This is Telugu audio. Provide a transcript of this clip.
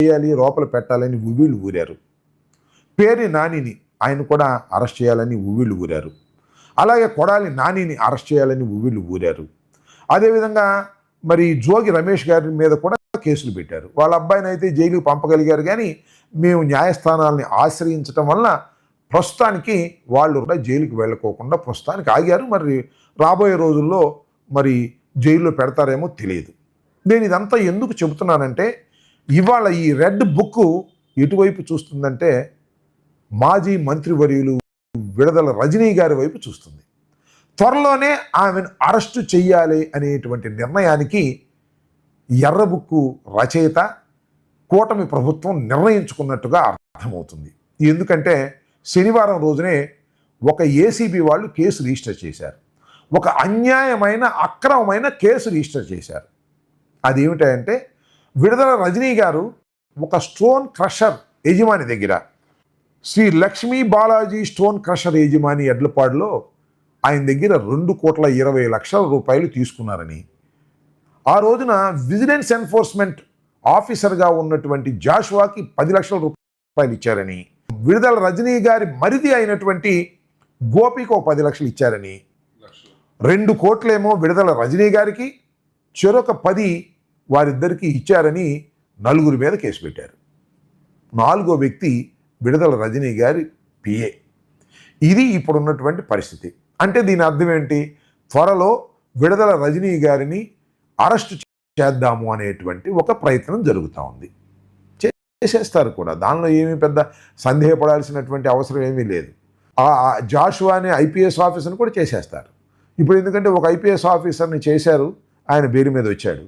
చేయాలి, లోపల పెట్టాలని ఉవ్విళ్ళు ఊరారు. పేర్ని నానిని ఆయన కూడా అరెస్ట్ చేయాలని ఉవ్విళ్ళు ఊరారు. అలాగే కొడాలి నానిని అరెస్ట్ చేయాలని ఉవ్విళ్ళు ఊరారు. అదేవిధంగా మరి జోగి రమేష్ గారి మీద కూడా కేసులు పెట్టారు. వాళ్ళ అబ్బాయిని అయితే జైలుకి పంపగలిగారు, కానీ మేము న్యాయస్థానాలని ఆశ్రయించడం వలన ప్రస్తుతానికి వాళ్ళు కూడా జైలుకి వెళ్ళకోకుండా ప్రస్తుతానికి ఆగారు. మరి రాబోయే రోజుల్లో మరి జైల్లో పెడతారేమో తెలియదు. నేను ఇదంతా ఎందుకు చెబుతున్నానంటే, ఇవాళ ఈ రెడ్ బుక్ ఎటువైపు చూస్తుందంటే మాజీ మంత్రివర్యులు విడుదల రజనీ గారి వైపు చూస్తుంది. త్వరలోనే ఆమెను అరెస్టు చెయ్యాలి అనేటువంటి నిర్ణయానికి ఎర్ర బుక్కు రచయిత కూటమి ప్రభుత్వం నిర్ణయించుకున్నట్టుగా అర్థమవుతుంది. ఎందుకంటే శనివారం రోజునే ఒక ఏసీబీ వాళ్ళు కేసు రిజిస్టర్ చేశారు. ఒక అన్యాయమైన అక్రమమైన కేసు రిజిస్టర్ చేశారు. అదేమిటంటే విడుదల రజనీ గారు ఒక స్టోన్ క్రషర్ యజమాని దగ్గర, శ్రీ లక్ష్మీ బాలాజీ స్టోన్ క్రషర్ యజమాని ఎడ్లపాడులో ఆయన దగ్గర 2,20,00,000 రూపాయలు తీసుకున్నారని, ఆ రోజున విజిలెన్స్ ఎన్ఫోర్స్మెంట్ ఆఫీసర్గా ఉన్నటువంటి జాషువాకి 10 లక్షల రూపాయలు ఇచ్చారని, విడుదల రజనీ గారి మరిది అయినటువంటి గోపికి 10 లక్షలు ఇచ్చారని, 2 కోట్లేమో విడుదల రజనీ గారికి, చెరొక 10 వారిద్దరికి ఇచ్చారని నలుగురి మీద కేసు పెట్టారు. 4వ వ్యక్తి విడుదల రజనీ గారి పిఏ. ఇది ఇప్పుడున్నటువంటి పరిస్థితి. అంటే దీని అర్థం ఏంటి? త్వరలో విడుదల రజనీ గారిని అరెస్టు చేద్దాము అనేటువంటి ఒక ప్రయత్నం జరుగుతూ ఉంది. చేసేస్తారు కూడా, దానిలో ఏమీ పెద్ద సందేహపడాల్సినటువంటి అవసరం ఏమీ లేదు. ఆ జాషువా అనే ఐపీఎస్ ఆఫీసర్ని కూడా చేసేస్తారు. ఇప్పుడు ఎందుకంటే ఒక ఐపీఎస్ ఆఫీసర్ని చేశారు, ఆయన బెయిల్ మీద వచ్చాడు.